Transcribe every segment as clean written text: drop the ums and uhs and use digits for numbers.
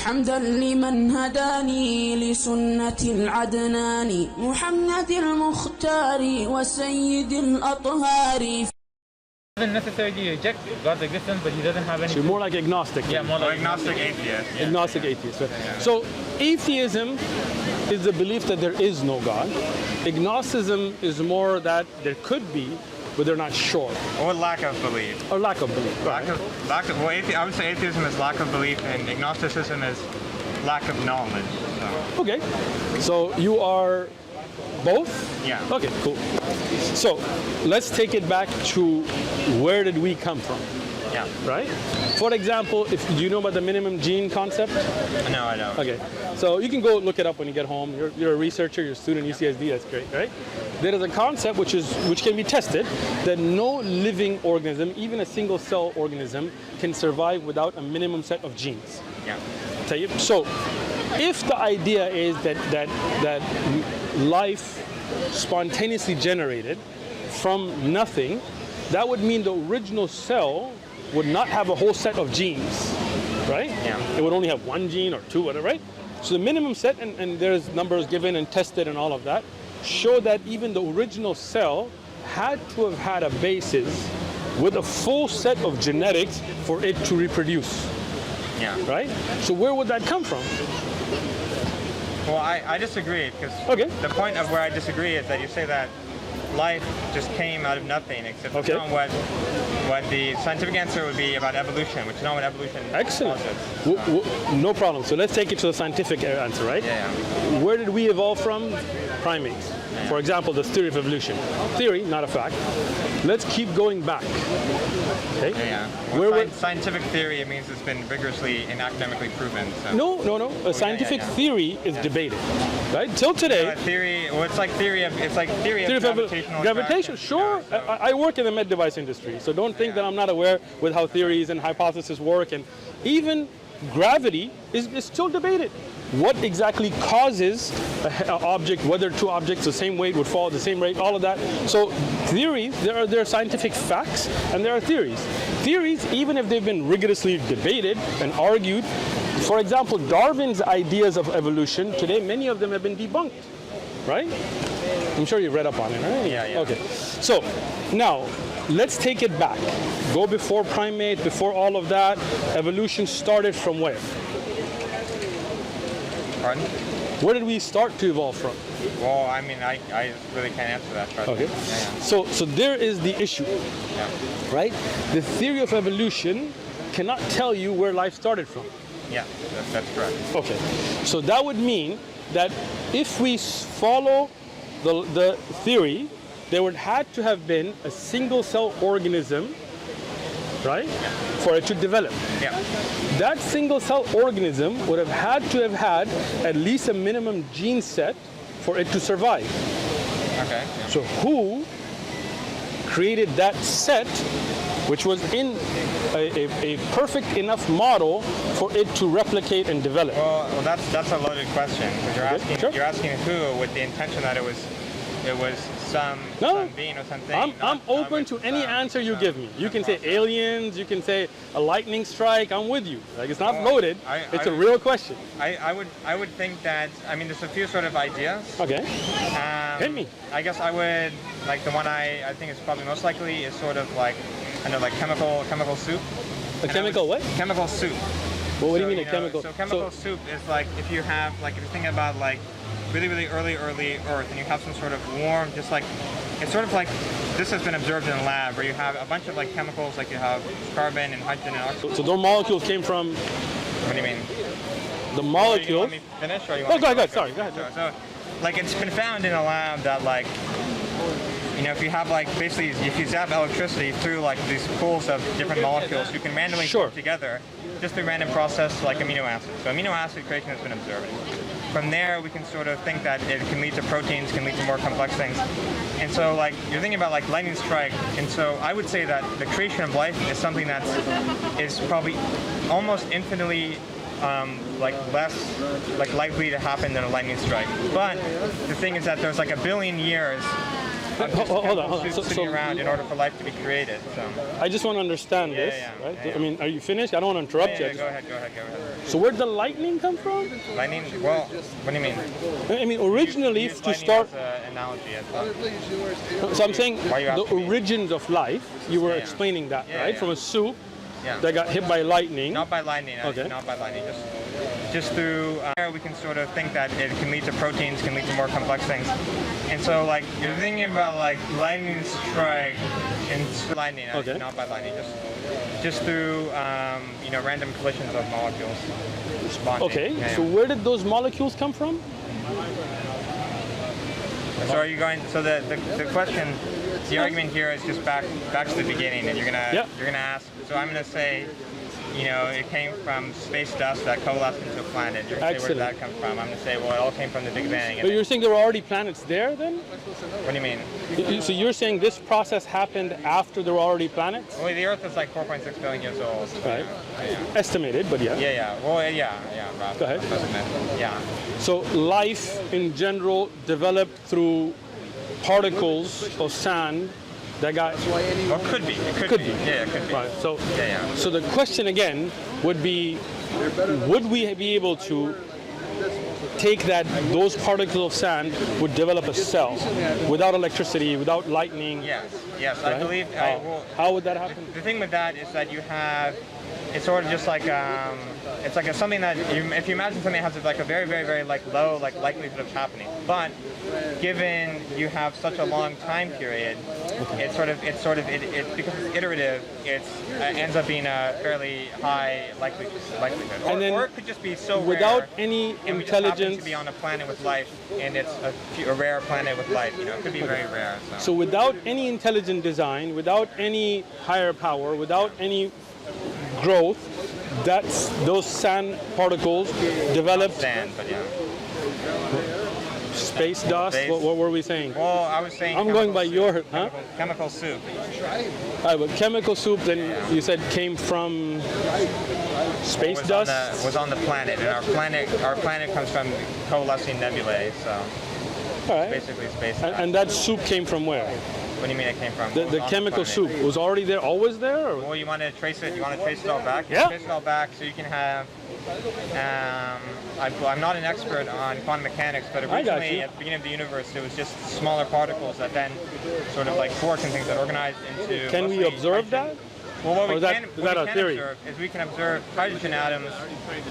حمدا لمن هداني لسنة العدنان محمد المختار وسيد الأطهار. Doesn't necessarily reject God's existence, but he doesn't have any. So you're more like agnostic. Yeah, more like agnostic atheist. Yeah. Agnostic atheist. Right? So atheism is the belief that there is no God. Agnosticism is more that there could be, but they're not sure. Or lack of belief. Or lack of belief. Right. I would say atheism is lack of belief, and agnosticism is lack of knowledge. So. Okay. So you are both? Yeah. Okay, cool. So let's take it back to where did we come from? Yeah. Right? For example, do you know about the minimum gene concept? No, I don't. Okay. So you can go look it up when you get home. You're a researcher, you're a student at UCSD, that's great, right? There is a concept which can be tested that no living organism, even a single cell organism, can survive without a minimum set of genes. Yeah. So if the idea is that life spontaneously generated from nothing, that would mean the original cell would not have a whole set of genes, right? Yeah. It would only have one gene or two, whatever, right? So the minimum set, and there's numbers given and tested and all of that, show that even the original cell had to have had a basis with a full set of genetics for it to reproduce. Yeah. Right? So where would that come from? Well, I disagree, because the point of where I disagree is that you say that life just came out of nothing, except that's not what the scientific answer would be about evolution, which is not what evolution Excellent. is. No problem. So let's take it to the scientific answer, right? Yeah. Where did we evolve from? Primates. Yeah. For example, the theory of evolution. Theory, not a fact. Let's keep going back. Okay? Yeah. Well, scientific theory, it means it's been rigorously and academically proven. So. No. A scientific theory is debated, right? Till today. Theory. Well, it's like theory of gravitational. Gravitation, sure. You know, so. I work in the med device industry, so don't think that I'm not aware with how theories and hypotheses work, and even gravity is still debated. What exactly causes an object, whether two objects the same weight would fall at the same rate, all of that. So theories, there are scientific facts and there are theories. Theories, even if they've been rigorously debated and argued, for example, Darwin's ideas of evolution, today many of them have been debunked, right? I'm sure you've read up on it, right? Yeah. Okay. So now, let's take it back. Go before primates, before all of that. Evolution started from where? Pardon? Where did we start to evolve from? Well, I mean, I really can't answer that question. Okay. Yeah. So there is the issue, right? The theory of evolution cannot tell you where life started from. Yeah, that's correct. Okay. So that would mean that if we follow the theory, there would have to have been a single cell organism, right? For it to develop. Yeah. That single cell organism would have had to have had at least a minimum gene set for it to survive. Okay. So who created that set, which was in a perfect enough model for it to replicate and develop? Well, that's a loaded question, because you're asking who with the intention that it was some being or something. I'm open to any answer you give me. You can say aliens, you can say a lightning strike, I'm with you. Like, it's not loaded, it's a real question. I would think that, I mean, there's a few sort of ideas. Okay. Hit me. I guess I would, like the one I think is probably most likely is sort of like, I know, like chemical soup. A chemical what? Chemical soup. Well, what do you mean a chemical? So chemical soup is like, if you have, like, if you're thinking about like really early Earth, and you have some sort of warm, just like, it's sort of like, this has been observed in a lab, where you have a bunch of like chemicals, like you have carbon and hydrogen and oxygen. So those molecules came from? What do you mean? The molecules. You want me to finish, or you want go ahead, sorry, go ahead. So, like, it's been found in a lab that, like, you know, if you have, like, basically, if you zap electricity through, like, these pools of different molecules, you can randomly put them together just through random process, like amino acids. So amino acid creation has been observed. From there, we can sort of think that it can lead to proteins, can lead to more complex things. And so, like, you're thinking about, like, lightning strike. And so I would say that the creation of life is something that is probably almost infinitely like less likely to happen than a lightning strike. But the thing is that there's like 1 billion years Hold on. Sitting around in order for life to be created. So. I just want to understand this, right? Yeah. I mean, are you finished? I don't want to interrupt you. Go ahead. So where'd the lightning come from? Lightning? Well, what do you mean? I mean, originally to start. As an analogy, I thought. So I'm saying the origins of life. You were explaining that, right? From a soup that got hit by lightning. Not by lightning. Okay. Not by lightning. Just through we can sort of think that it can lead to proteins, can lead to more complex things. And so, like, you're thinking about like lightning strike and lightning, not by lightning, just through random collisions of molecules. Bonding. Okay. So where did those molecules come from? So are you going? So the question, the argument here is just back to the beginning, and you're gonna ask. So I'm gonna say, it came from space dust that coalesced into a planet. You're gonna say, where did that come from? I'm gonna say, well, it all came from the Big Bang. But you're saying there were already planets there then? What do you mean? So you're saying this process happened after there were already planets? Well, the Earth is like 4.6 billion years old. Right. Estimated, but yeah. Yeah. Well, yeah. Rough. Go ahead. Yeah. So life in general developed through particles of sand that got. Well, could be. It could be. Yeah, it could be. Right. So. Yeah. So the question again would be, would we be able to take those particles of sand would develop a cell without electricity, without lightning? Yes. Right? I believe. How would that happen? The thing with that is that you have. It's sort of just like it's like something that if you imagine something that has like a very, very, very like low like likelihood of happening, but given you have such a long time period, it's because it's iterative, it ends up being a fairly high likelihood. Or it could just be so without rare, any and we just intelligence happen to be on a planet with life, and it's a rare planet with life. It could be very rare. So without any intelligent design, without any higher power, without any growth, those sand particles developed. Sand, but yeah. Space dust. What were we saying? Well, I was saying. I'm going by your chemical soup. All right, but chemical soup. Then you said came from space dust. Was on the planet, and our planet comes from coalescing nebulae. So. All right. Basically space dust. And that soup came from where? What do you mean it came from? The chemical soup was already there, always there? Or? Well, you want to trace it. You want to trace it all back. Yeah. Trace it all back so you can have. I'm not an expert on quantum mechanics, but originally at the beginning of the universe, it was just smaller particles that then sort of like quarks and things that organized into. Can we observe that? Well, what we is can theory? observe is we can observe hydrogen atoms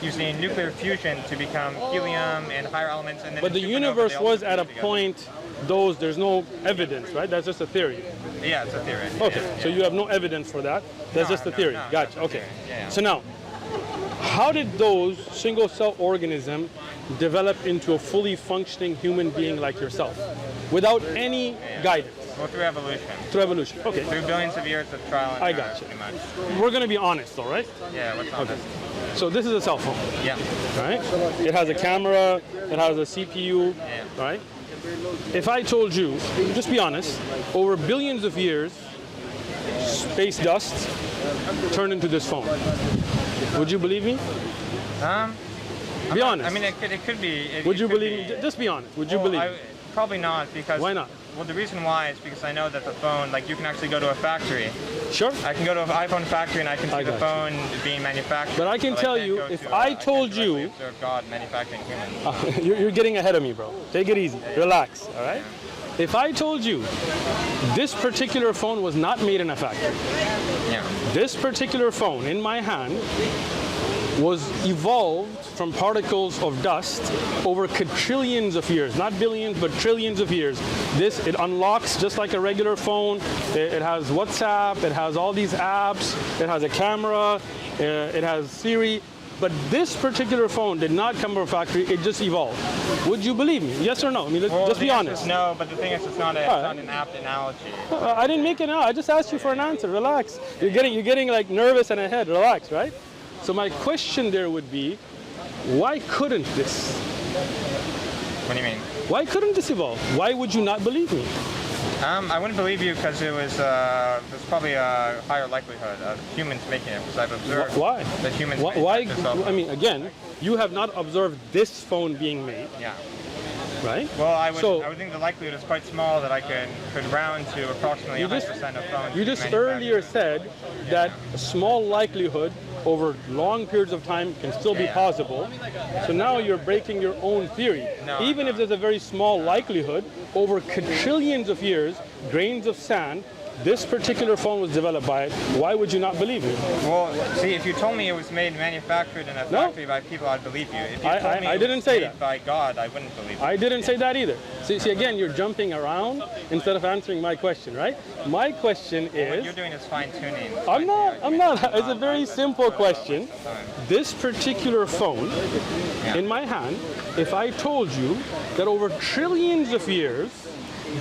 using nuclear fusion to become helium and higher elements. And then but the universe was at a point. There's no evidence, right? That's just a theory. Yeah, it's a theory. Okay, so you have no evidence for that. That's just a theory. Gotcha. Okay. So now, how did those single-cell organisms develop into a fully functioning human being like yourself, without any guidance? Well, through evolution. Through evolution. Okay. Through billions of years of trial and error. I gotcha. Pretty much. We're gonna be honest, all right? Yeah. What's honest? So this is a cell phone. Yeah. Right. It has a camera. It has a CPU. Yeah. Right. If I told you, just be honest, over billions of years, space dust turned into this phone, would you believe me? Be honest. I mean, it could be. Would you believe me? Just be honest. Would you believe me? Probably not, because. Why not? Well, the reason why is because I know that the phone, like, you can actually go to a factory. Sure. I can go to an iPhone factory and I can see the phone being manufactured. But I can tell you, if I told you, observe God manufacturing humans. You're getting ahead of me, bro. Take it easy. Relax. All right. If I told you this particular phone was not made in a factory, this particular phone in my hand was evolved from particles of dust over quadrillions of years, not billions, but trillions of years. It unlocks just like a regular phone. It has WhatsApp, it has all these apps, it has a camera, it has Siri. But this particular phone did not come from a factory, it just evolved. Would you believe me? Yes or no? I mean, just be honest. No, but the thing is, it's not an apt analogy. I didn't make it out. I just asked you for an answer. Relax. You're getting like nervous and ahead. Relax, right? So my question there would be, why couldn't this? What do you mean? Why couldn't this evolve? Why would you not believe me? I wouldn't believe you because there's probably a higher likelihood of humans making it, because I've observed that humans why? I mean, again, you have not observed this phone being made. Yeah. right? Well, I would think the likelihood is quite small that I could round to approximately 100% of phones. You just earlier said that a small likelihood over long periods of time can still be possible. So now you're breaking your own theory. Even if there's a very small likelihood, over quadrillions of years, grains of sand, this particular phone was developed by it. Why would you not believe it? Well, see, if you told me it was manufactured in a factory by people, I'd believe you. If you told me I didn't say that. By God, I wouldn't believe you. I didn't say that either. See, again, you're jumping around instead of answering my question, right? My question is... What you're doing is fine-tuning. I'm not. It's a very simple question. This particular phone in my hand, if I told you that over trillions of years,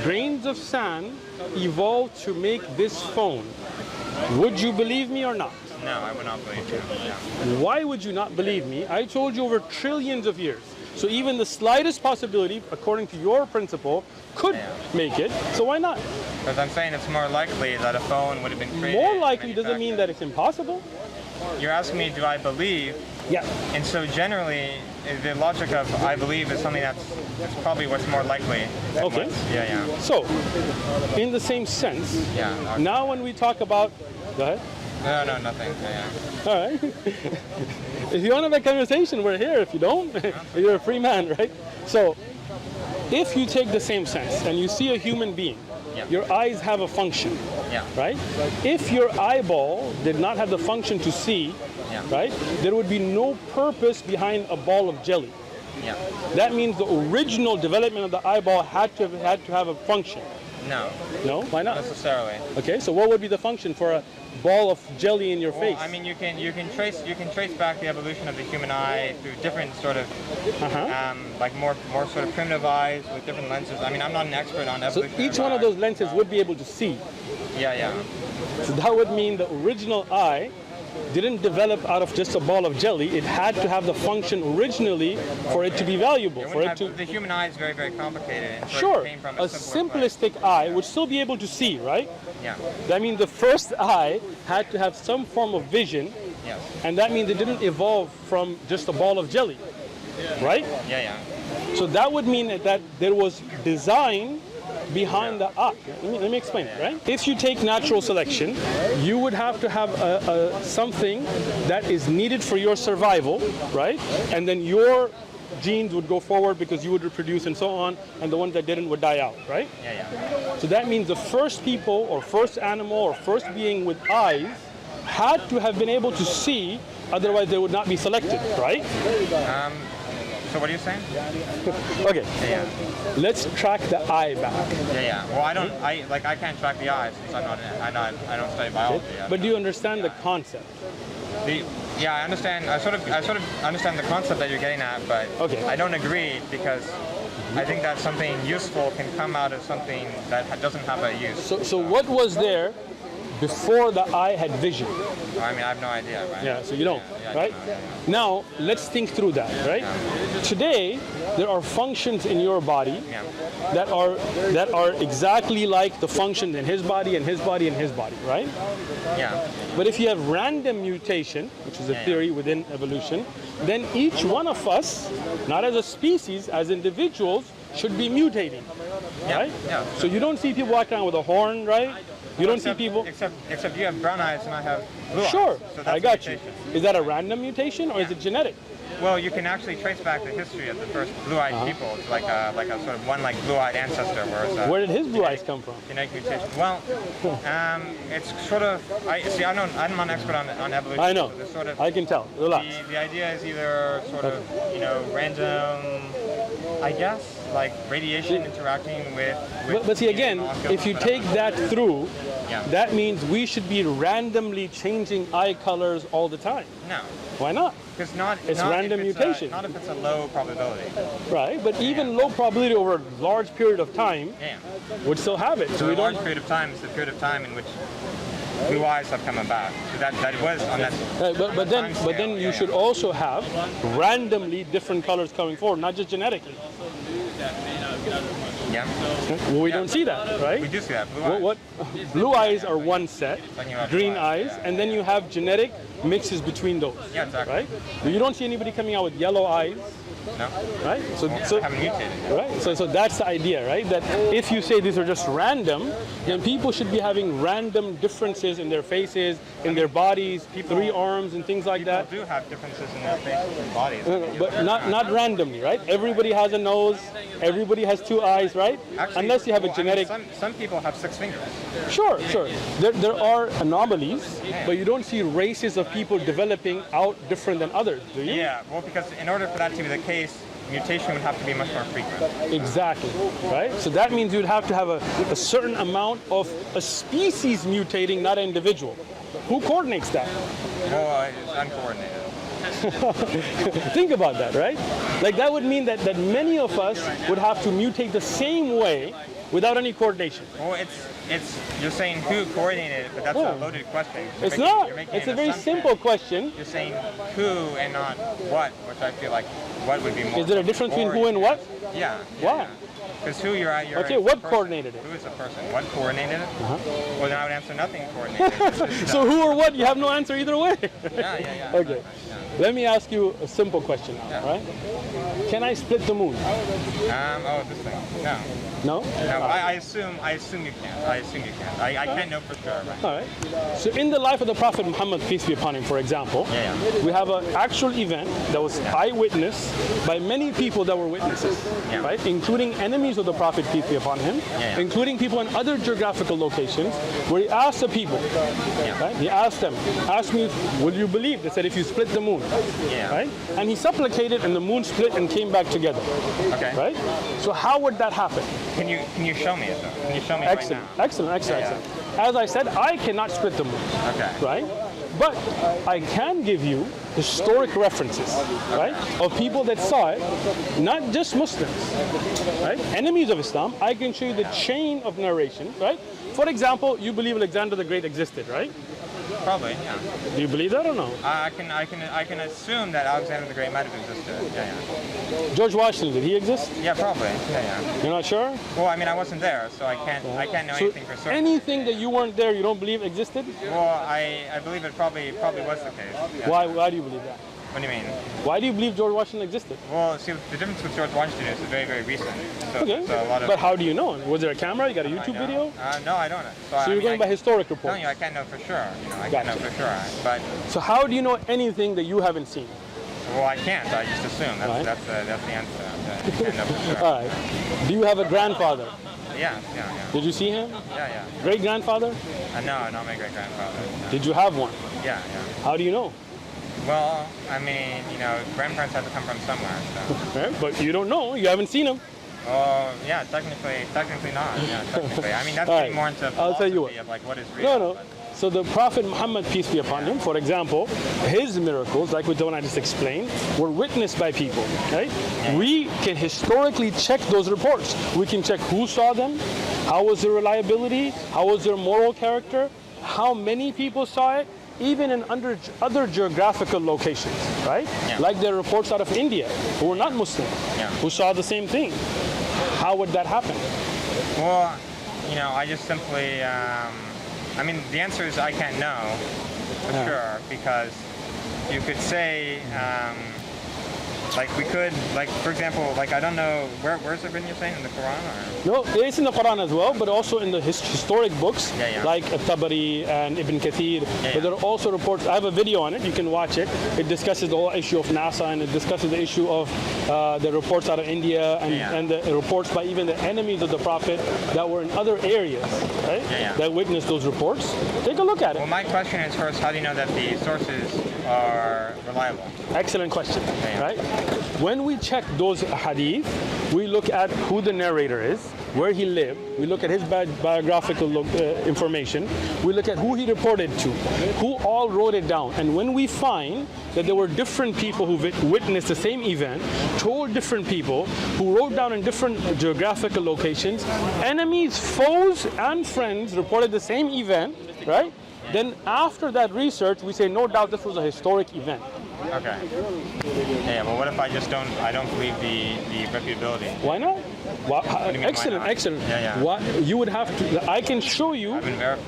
grains of sand evolved to make this phone, would you believe me or not? No, I would not believe you. Why would you not believe me? I told you over trillions of years. So even the slightest possibility, according to your principle, could make it. So why not? Because I'm saying it's more likely that a phone would have been created. More likely doesn't mean that it's impossible. You're asking me, do I believe? Yeah. And so generally, the logic of I believe is something that's probably what's more likely. Okay. Yeah. So, in the same sense, now when we talk about... Go ahead. No, nothing. Yeah. All right. If you want to have a conversation, we're here. If you don't, you're a free man, right? So, if you take the same sense and you see a human being, your eyes have a function, right? If your eyeball did not have the function to see, right, there would be no purpose behind a ball of jelly. That means the original development of the eyeball had to have a function. No. No? Why not? Necessarily. Okay, so what would be the function for a ball of jelly in your face? I mean, you can trace back the evolution of the human eye through different sort of like more sort of primitive eyes with different lenses. I mean, I'm not an expert on evolution. So each one of those lenses would be able to see. Yeah. So that would mean the original eye didn't develop out of just a ball of jelly. It had to have the function originally for it to be valuable. The human eye is very, very complicated. And sure, a simplistic eye would still be able to see, right? Yeah. That means the first eye had to have some form of vision, and that means it didn't evolve from just a ball of jelly, right? Yeah. So that would mean that there was design behind the eye. Let me explain it, right? If you take natural selection, you would have to have something that is needed for your survival, right? And then your genes would go forward because you would reproduce and so on, and the ones that didn't would die out, right? Yeah. So that means the first people or first animal or first being with eyes had to have been able to see, otherwise they would not be selected, right? So what are you saying? Okay. Yeah. Let's track the eye back. Yeah. Well, I can't track the eye since I don't study biology. But do you understand the concept? Yeah, I understand. I sort of understand the concept that you're getting at, but I don't agree because I think that something useful can come out of something that doesn't have a use. So what was there before the eye had vision? I mean, I have no idea, right? Yeah, so you don't, right? Now, let's think through that, right? Today, there are functions in your body that are exactly like the functions in his body and his body and his body, right? Yeah. But if you have random mutation, which is a theory within evolution, then each one of us, not as a species, as individuals, should be mutating, right? Yeah. So you don't see people walking around with a horn, right? You don't see people... Except you have brown eyes and I have blue eyes. Sure, So I got you. Is that a random mutation or is it genetic? Well, you can actually trace back the history of the first blue-eyed people. It's like a sort of one blue-eyed ancestor. Where did his blue eyes come from? Genetic mutation. Well, it's sort of... I'm not an expert on evolution. I know. So sort of, I can tell. Relax. The idea is either sort of, random, I guess, like radiation interacting with but see, again, if you take that through, that means we should be randomly changing eye colors all the time. No. Why not? Because it's random mutation. Not if it's a low probability. Right, but even low probability over a large period of time would still have it. So a large period of time is the period of time in which blue eyes have come about. So that was on that. But then you should also have randomly different colors coming forward, not just genetically. Yeah. Well, we don't see that, right? We do see that. Blue eyes. Blue eyes are one set, Talking about green blue eyes, and then you have genetic mixes between those. Yeah, exactly. Right? But you don't see anybody coming out with yellow eyes, No. right? So They haven't mutated. right? So that's the idea, right? That if you say these are just random, then people should be having random differences in their faces, in their bodies, 3 arms and things like that. People do have differences in their faces and bodies. But not randomly, right? Everybody has a nose, everybody has 2 eyes, right? Actually, Unless you have a well, I mean, genetic... some people have 6 fingers. Sure. There are anomalies, but you don't see races of people developing out different than others, do you? Yeah, well, because in order for that to be the case, mutation would have to be much more frequent. Exactly, right? So that means you'd have to have a certain amount of a species mutating, not an individual. Who coordinates that? Well, it's uncoordinated. Think about that, right? Like that would mean that many of us would have to mutate the same way without any coordination. Well, it's you're saying who coordinated it, but that's a loaded question. It's not. It's a very simple question. You're saying who and not what, which I feel like what would be more. Is there a difference between who and what? Yeah. Why? Because who you're Okay, what coordinated it? Who is the person? What coordinated it? Well, then I would answer nothing coordinated. So who or what? You have no answer either way. Yeah. Okay. Let me ask you a simple question now, right? Can I split the moon? This thing. No. No? No, I assume you can. I can't know for sure. Right? All right. So in the life of the Prophet Muhammad, peace be upon him, for example, we have an actual event that was eyewitnessed by many people that were witnesses, right? Including enemies of the Prophet, peace be upon him, including people in other geographical locations, where he asked the people, right? He asked them, ask me, will you believe? They said, if you split the moon, right? And he supplicated, and the moon split and came back together, right? So how would that happen? Can you show me it though? Can you show me Excellent, right now? excellent. As I said, I cannot split the moon, right? But I can give you historic references, right, of people that saw it, not just Muslims, right? Enemies of Islam. I can show you the chain of narration, right? For example, you believe Alexander the Great existed, right? Probably, yeah. Do you believe that or no? I can assume that Alexander the Great might have existed. Yeah. George Washington, did he exist? Yeah, probably. Yeah. You're not sure? Well, I mean, I wasn't there, so I can't know anything for certain. Anything that you weren't there, you don't believe existed? Well, I believe it probably was the case. Yeah. Why do you believe that? What do you mean? Why do you believe George Washington existed? Well, see, the difference with George Washington is it's very, very recent. So, Okay. So a lot of, but how do you know? Was there a camera? You got a YouTube video? No, I don't know. So you're going by historic reports? No, I can't know for sure. I can't know for sure. But so how do you know anything that you haven't seen? Well, I can't. I just assume. That's the answer. I can't know for sure. All right. Do you have a grandfather? Yeah. Did you see him? Yeah. Great grandfather? No, not my great grandfather. No. Did you have one? Yeah. How do you know? Well, I mean, grandparents have to come from somewhere. So. Okay, but you don't know. You haven't seen him. Oh, yeah, technically not. Yeah, technically. I mean, that's getting more into philosophy. I'll tell you what. Of like what is real. No. So the Prophet Muhammad, peace be upon him, for example, his miracles, like what I just explained, were witnessed by people, right? We can historically check those reports. We can check who saw them, how was their reliability, how was their moral character, how many people saw it, even in other geographical locations, right? Like there are reports out of India who were not Muslim, who saw the same thing. How would that happen? Well, I just simply, I mean, the answer is I can't know for sure, because you could say, like we could, like for example, like I don't know, where's it been, you're saying, in the Quran? Or? No, it's in the Quran as well, but also in the historic books, like Tabari and Ibn Kathir. But there are also reports, I have a video on it, you can watch it. It discusses the whole issue of NASA, and it discusses the issue of the reports out of India, and the reports by even the enemies of the Prophet that were in other areas, right? That witnessed those reports. Take a look at it. Well, my question is first, how do you know that the sources are reliable? Excellent question, right? When we check those hadith, we look at who the narrator is, where he lived, we look at his biographical information, we look at who he reported to, who all wrote it down. And when we find that there were different people who witnessed the same event, told different people, who wrote down in different geographical locations, enemies, foes, and friends reported the same event, right? Then after that research, we say, no doubt this was a historic event. Okay. Yeah, well, what if I don't believe the reputability? Why not? Wow, excellent, excellent. What you would have to, I can show you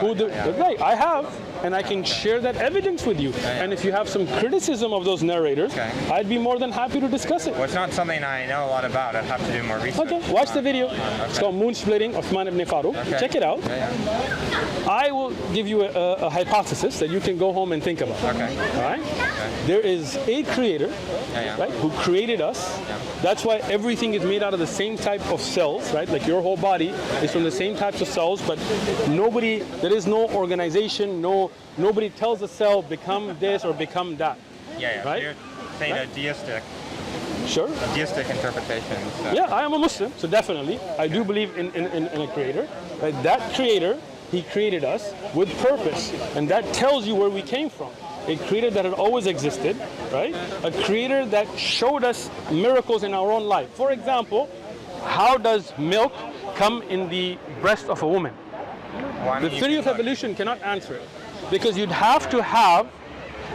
who the right. I have, and I can share that evidence with you. And if you have some criticism of those narrators, I'd be more than happy to discuss it. Well, it's not something I know a lot about. I'd have to do more research. Okay, watch the video. It's called Moon Splitting, Uthman ibn Farouk. Check it out. I will give you a hypothesis that you can go home and think about. Okay. All right. There is a creator, right, who created us. That's why everything is made out of the same type of cells, right? Like your whole body is from the same types of cells, but there is no organization, nobody tells the cell become this or become that. Yeah. Right? You're saying a deistic. Sure. A deistic interpretation. So. Yeah, I am a Muslim, so definitely I do believe in a creator. Right? That creator, he created us with purpose, and that tells you where we came from. A creator that had always existed, right? A creator that showed us miracles in our own life. For example, how does milk come in the breast of a woman? The theory of evolution cannot answer it, because you'd have to have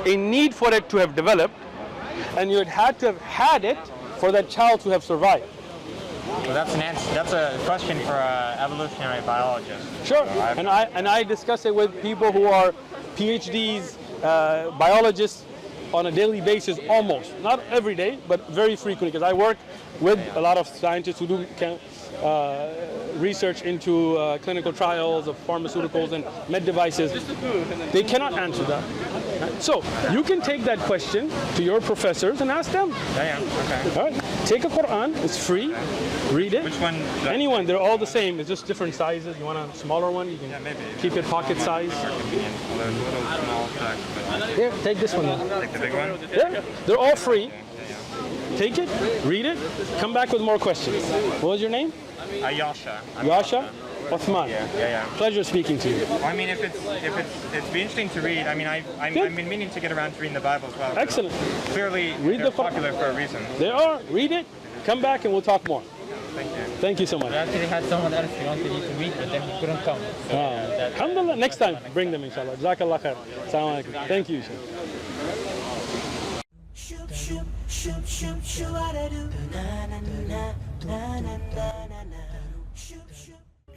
a need for it to have developed, and you'd have to have had it for that child to have survived. Well, that's an answer. That's a question for an evolutionary biologist. Sure, so and I discuss it with people who are PhDs, biologists on a daily basis, almost. Not every day, but very frequently, because I work with a lot of scientists who do research into clinical trials of pharmaceuticals and med devices. They cannot answer that. So you can take that question to your professors and ask them. Okay. All right. Take a Quran. It's free. Read it. Which one? Anyone. They're all the same. It's just different sizes. You want a smaller one? You can keep it pocket size. Here, take this one. Like the big one? Yeah. They're all free. Take it, read it, come back with more questions. What was your name? Yasha. Yasha? Uthman. Yeah. Pleasure speaking to you. Well, I mean, if it's be interesting to read. I mean, I've been meaning to get around to reading the Bible as well. Excellent. Clearly, read they're popular for a reason. They are. Read it. Come back and we'll talk more. Thank you. Thank you so much. I actually had someone else who wanted you to meet, but then he couldn't come. So, alhamdulillah. Next time, bring them, inshallah. Jazakallah khair. Assalamu alaikum. Thank you, Sheikh.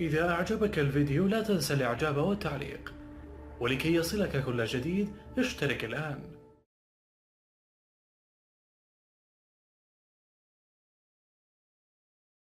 إذا أعجبك الفيديو لا تنسى الإعجاب والتعليق، ولكي يصلك كل جديد اشترك الآن.